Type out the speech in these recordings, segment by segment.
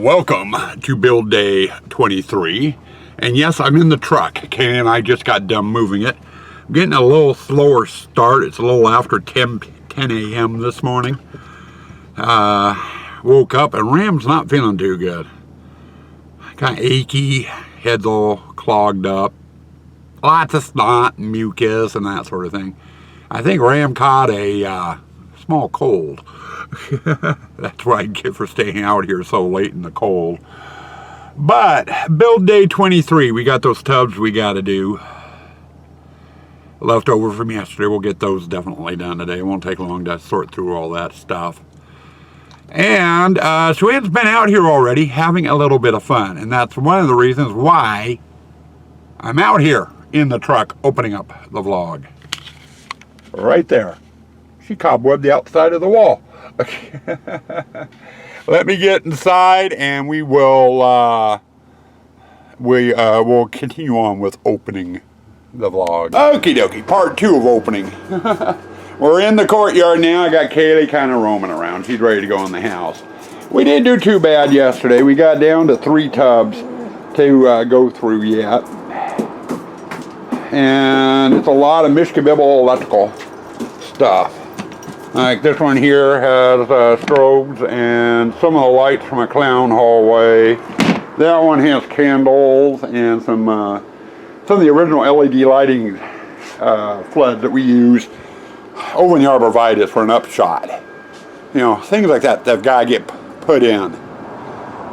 Welcome to build day 23. And yes, I'm in the truck. Kay and I just got done moving it. I'm getting a little slower start. It's a little after 10 a.m. this morning. Woke up and Ram's not feeling too good. Kind of achy, head's all clogged up. Lots of snot and mucus and that sort of thing. I think Ram caught a small cold. That's what I get for staying out here so late in the cold. But build day 23, we got those tubs we got to do. Left over from yesterday, we'll get those definitely done today. It won't take long to sort through all that stuff. And Suanne's been out here already having a little bit of fun. And that's one of the reasons why I'm out here in the truck opening up the vlog. Right there. She cobwebbed the outside of the wall. Let me get inside and we will we'll continue on with opening the vlog. Okie dokie, part 2 of opening. We're in the courtyard now. I got Kaylee kind of roaming around. She's ready to go in the house. We didn't do too bad yesterday. We got down to 3 tubs to go through yet. And it's a lot of Mishkabibble electrical stuff. Like this one here has strobes and some of the lights from a clown hallway. That one has candles and some of the original LED lighting floods that we use over in the arborvitae for an upshot. You know, things like that that got to get put in.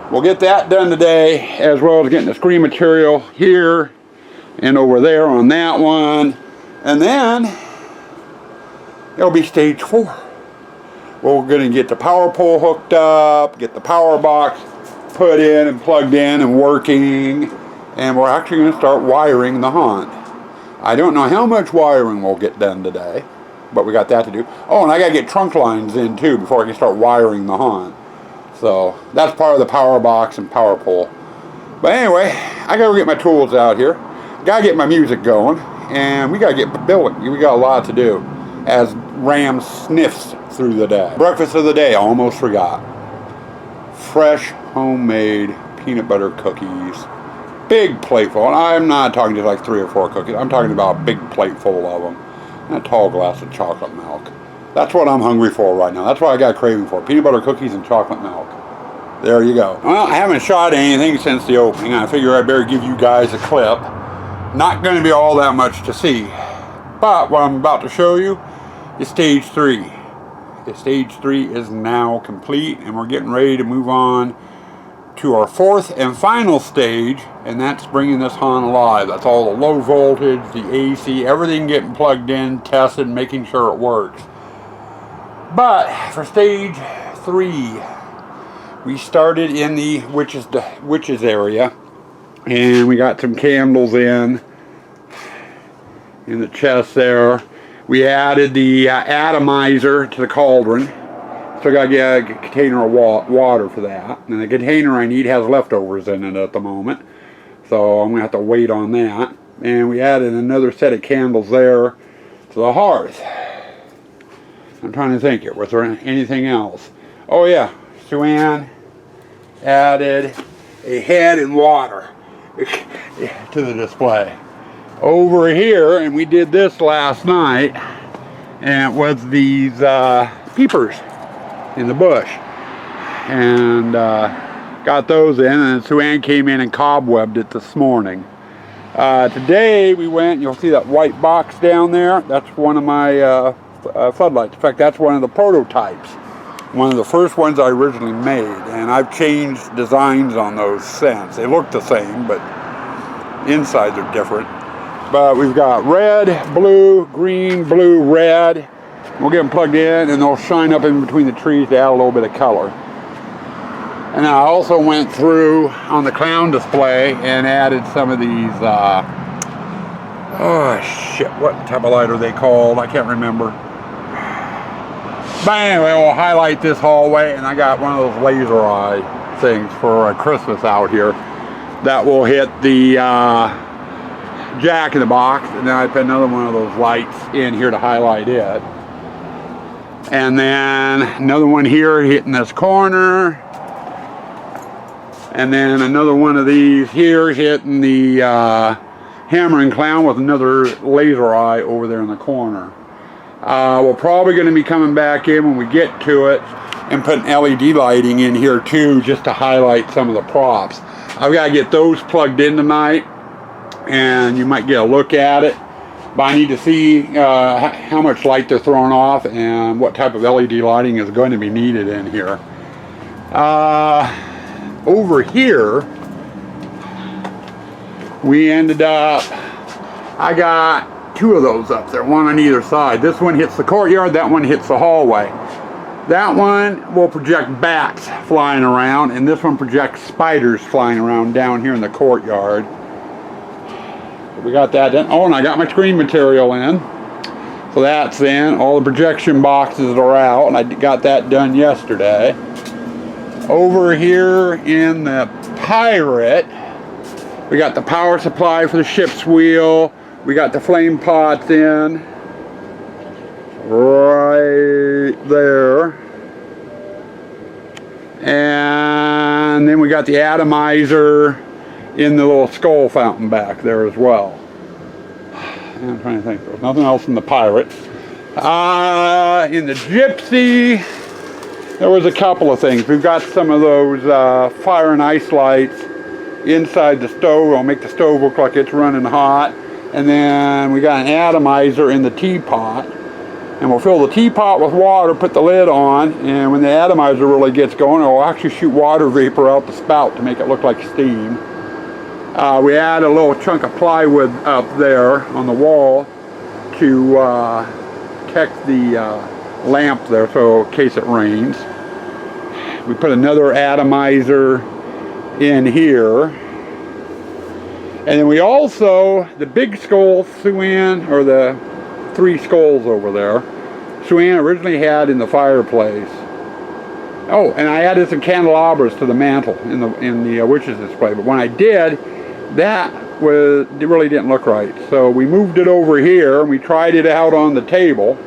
We'll get that done today, as well as getting the screen material here and over there on that one. And then it'll be stage 4. We're going to get the power pole hooked up, get the power box put in and plugged in and working, and we're actually going to start wiring the haunt. I don't know how much wiring we'll get done today, but we got that to do. Oh, and I got to get trunk lines in too before I can start wiring the haunt. So that's part of the power box and power pole. But anyway, I got to get my tools out here. Got to get my music going, and we got to get building. We got a lot to do as Ram sniffs through the day. Breakfast of the day, almost forgot. Fresh homemade peanut butter cookies. Big plateful, and I'm not talking just like 3 or 4 cookies. I'm talking about a big plate full of them. And a tall glass of chocolate milk. That's what I'm hungry for right now. That's what I got a craving for. Peanut butter cookies and chocolate milk. There you go. Well, I haven't shot anything since the opening. I figure I better give you guys a clip. Not going to be all that much to see. But what I'm about to show you is stage 3. Stage 3 is now complete, and we're getting ready to move on to our 4th and final stage, and that's bringing this haunt alive. That's all the low voltage, the AC, everything getting plugged in, tested, making sure it works. But for stage 3, we started in the witches area, and we got some candles in the chest there. We added the atomizer to the cauldron. So I got to get a container of water for that. And the container I need has leftovers in it at the moment. So I'm going to have to wait on that. And we added another set of candles there to the hearth. I'm trying to think here. Was there anything else? Oh yeah, Suanne added a head and water to the display. Over here, and we did this last night, and it was these peepers in the bush, and got those in, and Suanne came in and cobwebbed it this morning. Today we went, you'll see that white box down there, that's one of my floodlights. In fact, that's one of the prototypes, one of the first ones I originally made, and I've changed designs on those since. They look the same, but insides are different. But we've got red, blue, green, blue, red. We'll get them plugged in, and they'll shine up in between the trees to add a little bit of color. And I also went through on the clown display and added some of these, oh shit, what type of light are they called? I can't remember. But anyway, we'll highlight this hallway, and I got one of those laser eye things for Christmas out here that will hit the jack in the box, and then I put another one of those lights in here to highlight it. And then another one here hitting this corner. And then another one of these here hitting the hammering clown with another laser eye over there in the corner. We're probably going to be coming back in when we get to it and putting LED lighting in here too, just to highlight some of the props. I've got to get those plugged in tonight, and you might get a look at it. But I need to see how much light they're throwing off and what type of LED lighting is going to be needed in here. Over here, we ended up, I got two of those up there, one on either side. This one hits the courtyard, that one hits the hallway. That one will project bats flying around, and this one projects spiders flying around down here in the courtyard. We got that done. Oh, and I got my screen material in. So that's in. All the projection boxes are out, and I got that done yesterday. Over here in the Pirate, we got the power supply for the ship's wheel. We got the flame pots in. Right there. And then we got the atomizer in the little skull fountain back there as well. I'm trying to think. There's nothing else in the Pirate. In the Gypsy, there was a couple of things. We've got some of those fire and ice lights inside the stove. I'll make the stove look like it's running hot. And then we got an atomizer in the teapot. And we'll fill the teapot with water, put the lid on, and when the atomizer really gets going, it'll actually shoot water vapor out the spout to make it look like steam. We add a little chunk of plywood up there on the wall to protect the lamp there, so in case it rains. We put another atomizer in here. And then we also, the big skull Suan, or the three skulls over there, Suan originally had in the fireplace. Oh, and I added some candelabras to the mantle in the witch's display, but when I did, it really didn't look right. So we moved it over here and we tried it out on the table,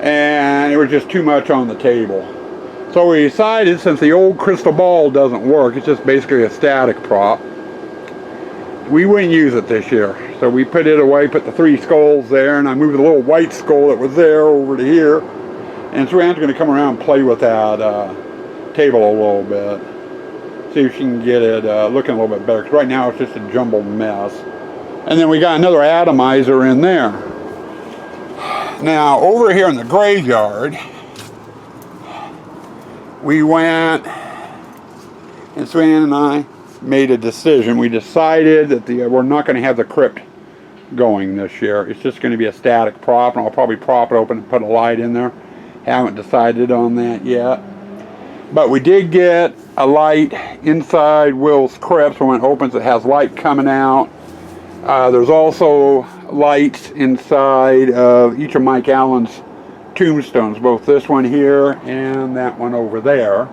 and it was just too much on the table. So we decided, since the old crystal ball doesn't work, it's just basically a static prop, we wouldn't use it this year. So we put it away, put the three skulls there, and I moved the little white skull that was there over to here. And Suan's going to come around and play with that table a little bit. See if she can get it looking a little bit better. Because right now it's just a jumbled mess. And then we got another atomizer in there. Now over here in the graveyard, we went, and Suan and I made a decision. We decided that we're not going to have the crypt going this year. It's just going to be a static prop, and I'll probably prop it open and put a light in there. Haven't decided on that yet. But we did get a light inside Will's crypt, so when it opens it has light coming out. There's also lights inside of each of Mike Allen's tombstones, both this one here and that one over there.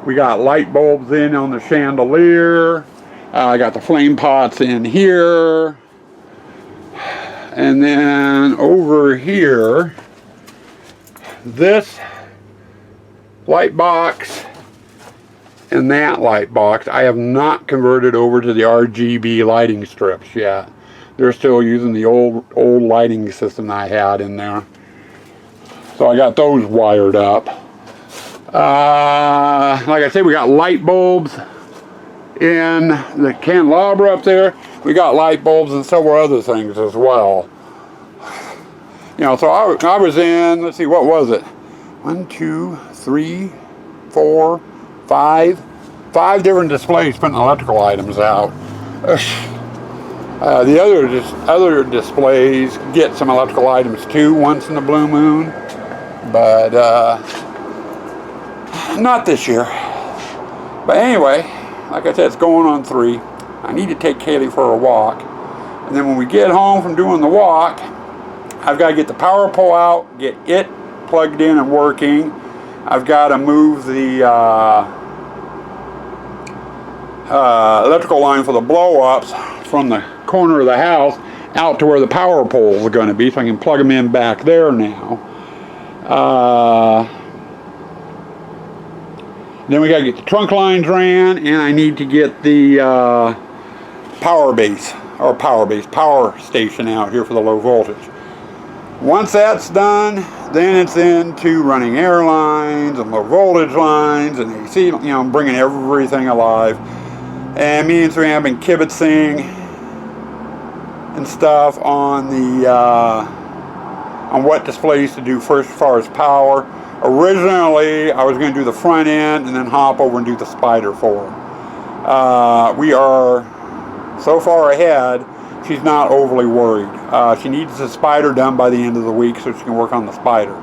We got light bulbs in on the chandelier. I got the flame pots in here. And then over here, this light box and that light box, I have not converted over to the RGB lighting strips yet. They're still using the old lighting system I had in there. So I got those wired up. Like I said, we got light bulbs in the candelabra up there. We got light bulbs and several other things as well. You know, so I was in, let's see, what was it? 1, 2, 3, 4, 5 different displays putting electrical items out. The other displays get some electrical items too once in a blue moon, but not this year. But anyway, like I said, it's going on 3. I need to take Kaylee for a walk, and then when we get home from doing the walk, I've got to get the power pole out, get it plugged in and working. I've got to move the electrical line for the blow-ups from the corner of the house out to where the power poles are going to be, so I can plug them in back there now. Then we got to get the trunk lines ran, and I need to get the power station out here for the low voltage. Once that's done, then it's into running air lines and low voltage lines and AC, you know, bringing everything alive. And me and Sam have been kibitzing and stuff on the on what displays to do first as far as power. Originally, I was going to do the front end and then hop over and do the spider for her. We are so far ahead, she's not overly worried. She needs the spider done by the end of the week so she can work on the spider.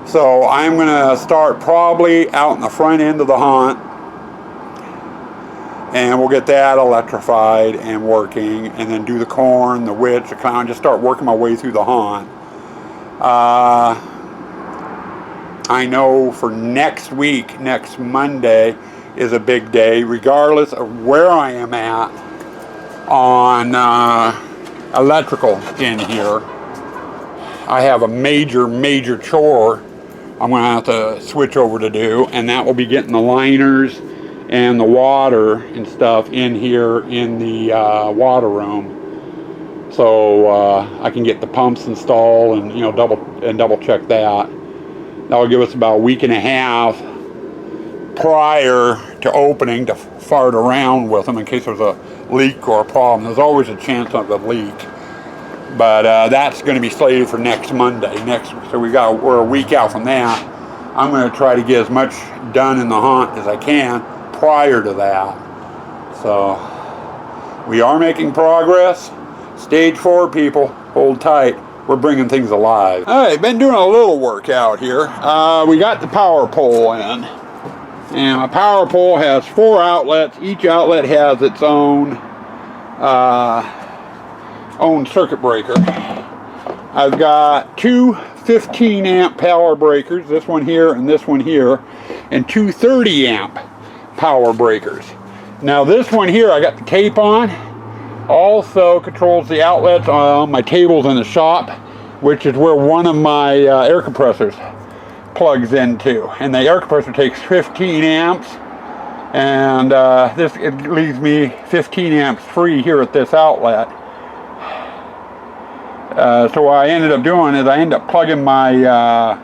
So I'm going to start probably out in the front end of the haunt, and we'll get that electrified and working, and then do the corn, the witch, the clown, just start working my way through the haunt. I know for next week, next Monday is a big day, regardless of where I am at on electrical in here. I have a major chore I'm going to have to switch over to do, and that will be getting the liners and the water and stuff in here in the water room, so I can get the pumps installed and, you know, double check that. That'll give us about a week and a half prior to opening to fart around with them in case there's a leak or a problem. There's always a chance of a leak, but that's going to be slated for next Monday. So we're a week out from that. I'm going to try to get as much done in the haunt as I can prior to that. So we are making progress. Stage 4, people, hold tight. We're bringing things alive. All right, been doing a little work out here. We got the power pole in, and my power pole has 4 outlets. Each outlet has its own circuit breaker. I've got 2 15 amp power breakers, this one here and this one here, and 2 30 amp power breakers. Now this one here I got the tape on, also controls the outlets on my tables in the shop, which is where one of my air compressors plugs into, and the air compressor takes 15 amps, and it leaves me 15 amps free here at this outlet. So what I ended up doing is I ended up plugging my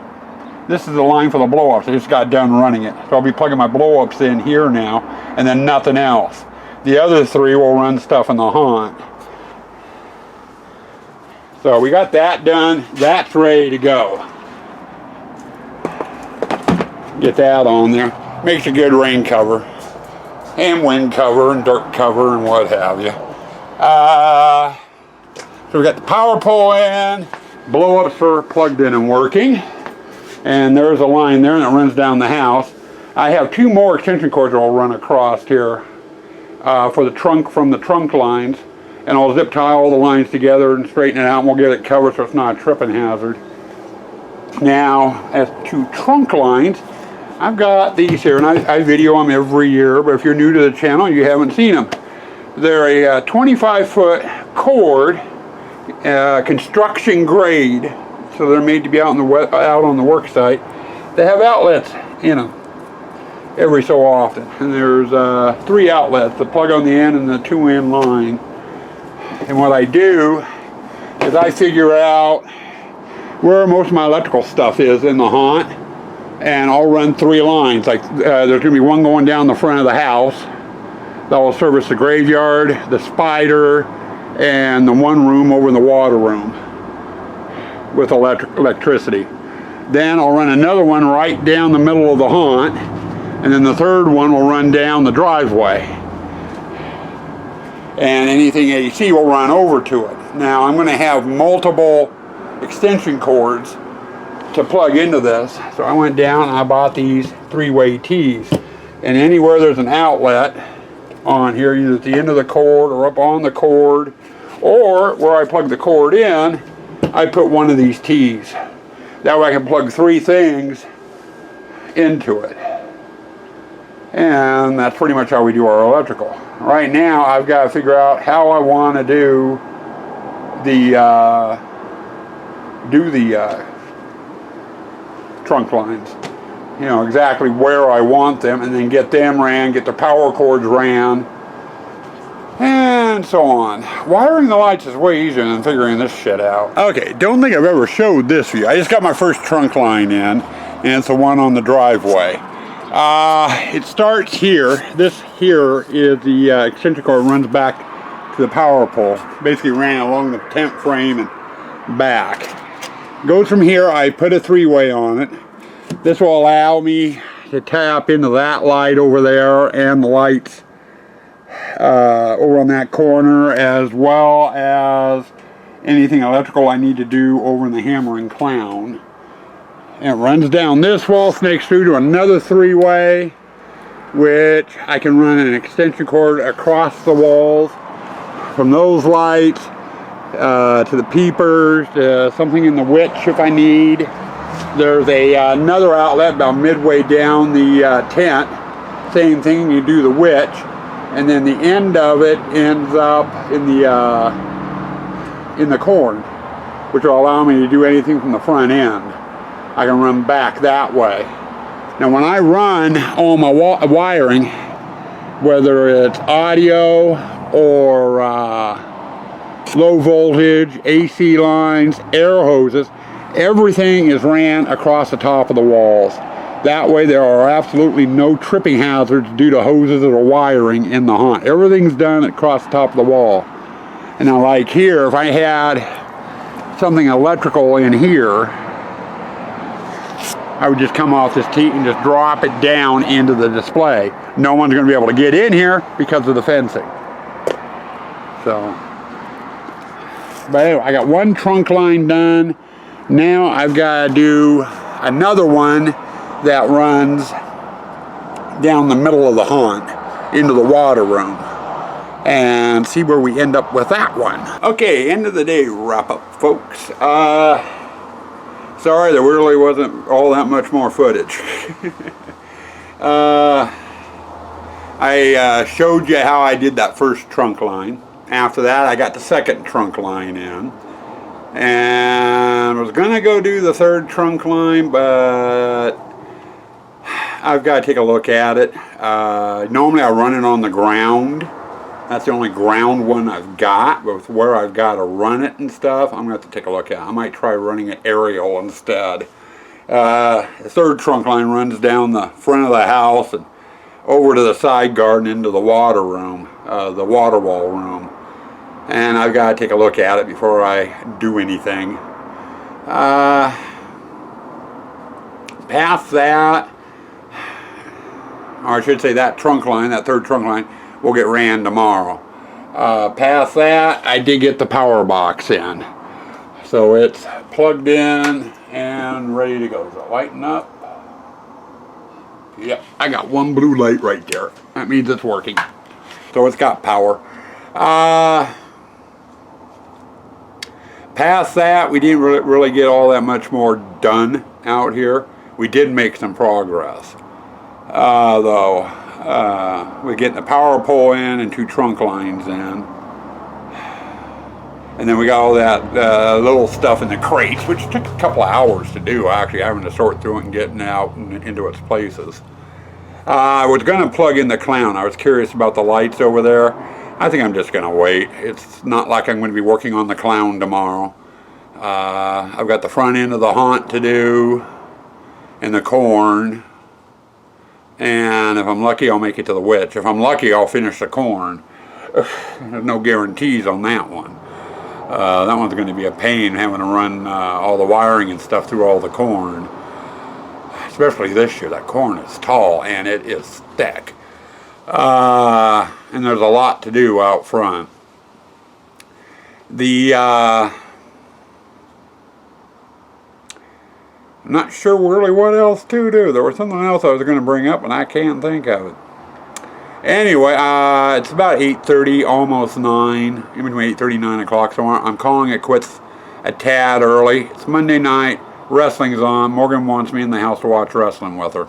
this is the line for the blow-ups. I just got done running it, so I'll be plugging my blow-ups in here now, and then nothing else. The other 3 will run stuff in the haunt. So we got that done. That's ready to go. Get that on there. Makes a good rain cover, and wind cover, and dirt cover, and what have you. So we got the power pole in, blow-ups are plugged in and working, and there's a line there that runs down the house. I have 2 more extension cords that will run across here for the trunk, from the trunk lines, and I'll zip tie all the lines together and straighten it out, and we'll get it covered so it's not a tripping hazard. Now, as to trunk lines, I've got these here, and I video them every year, but if you're new to the channel, you haven't seen them. They're a 25-foot cord, construction grade, so they're made to be out on the work site. They have outlets in them every so often, and there's 3 outlets, the plug on the end and the 2-in line. And what I do is I figure out where most of my electrical stuff is in the haunt, and I'll run 3 lines. Like there's going to be one going down the front of the house that will service the graveyard, the spider, and the one room over in the water room with electricity. Then I'll run another one right down the middle of the haunt, and then the 3rd one will run down the driveway, and anything AC will run over to it. Now I'm going to have multiple extension cords to plug into this, so I went down and I bought these 3-way tees, and anywhere there's an outlet on here, either at the end of the cord or up on the cord, or where I plug the cord in, I put one of these tees. That way I can plug 3 things into it. And that's pretty much how we do our electrical. Right now I've got to figure out how I want to do the trunk lines. you know, exactly where I want them, and then get them ran, get the power cords ran, and so on. Wiring the lights is way easier than figuring this shit out. Okay, don't think I've ever showed this view. I just got my first trunk line in, and it's the one on the driveway. It starts here. This here is the extension cord runs back to the power pole. Basically ran along the tent frame and back. Goes from here. I put a three-way on it. This will allow me to tap into that light over there and the lights over on that corner, as well as anything electrical I need to do over in the Hammer and Clown. And it runs down this wall, snakes through to another three-way, which I can run an extension cord across the walls from those lights to the peepers, to something in the witch if I need. There's another outlet about midway down the tent. Same thing, you do the witch, and then the end of it ends up in the corn, which will allow me to do anything from the front end. I can run back that way. Now when I run all my wiring, whether it's audio or low voltage, AC lines, air hoses, everything is ran across the top of the walls. That way there are absolutely no tripping hazards due to hoses or wiring in the haunt. Everything's done across the top of the wall. And now like here, if I had something electrical in here, I would just come off this teat and just drop it down into the display. No one's going to be able to get in here because of the fencing. So, but anyway, I got one trunk line done. Now I've got to do another one that runs down the middle of the haunt into the water room, and see where we end up with that one. Okay, end of the day wrap up, folks. Sorry, there really wasn't all that much more footage. I showed you how I did that first trunk line. After that, I got the second trunk line in, and I was gonna go do the third trunk line, but I've got to take a look at it. Normally I run it on the ground. That's the only ground one I've got, but with where I've got to run it and stuff, I'm going to have to take a look at it. I might try running it aerial instead. The third trunk line runs down the front of the house and over to the side garden into the water room, the water wall room. And I've got to take a look at it before I do anything. Past that, or I should say that trunk line, that third trunk line, will get ran tomorrow. Past that, I did get the power box in. So it's plugged in and ready to go. Is it lighting up? Yep, I got one blue light right there. That means it's working. So it's got power. Past that, we didn't really get all that much more done out here. We did make some progress. Though, we're getting the power pole in and two trunk lines in. And then we got all that little stuff in the crates, which took a couple of hours to do, actually, having to sort through it and getting it out and into its places. I was going to plug in the Clown. I was curious about the lights over there. I think I'm just going to wait. It's not like I'm going to be working on the Clown tomorrow. I've got the front end of the haunt to do and the corn. And if I'm lucky, I'll make it to the witch. If I'm lucky, I'll finish the corn. There's no guarantees on that one. That one's going to be a pain, having to run all the wiring and stuff through all the corn. Especially this year, that corn is tall and it is thick. And there's a lot to do out front. I'm not sure really what else to do. There was something else I was going to bring up and I can't think of it. Anyway, it's about 8:30, almost 9, in between 8:30 and 9 o'clock, so I'm calling it quits a tad early. It's Monday night, wrestling's on. Morgan wants me in the house to watch wrestling with her.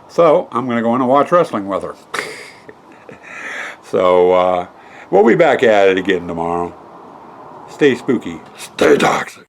So, I'm going to go in and watch wrestling with her. So, we'll be back at it again tomorrow. Stay spooky. Stay toxic.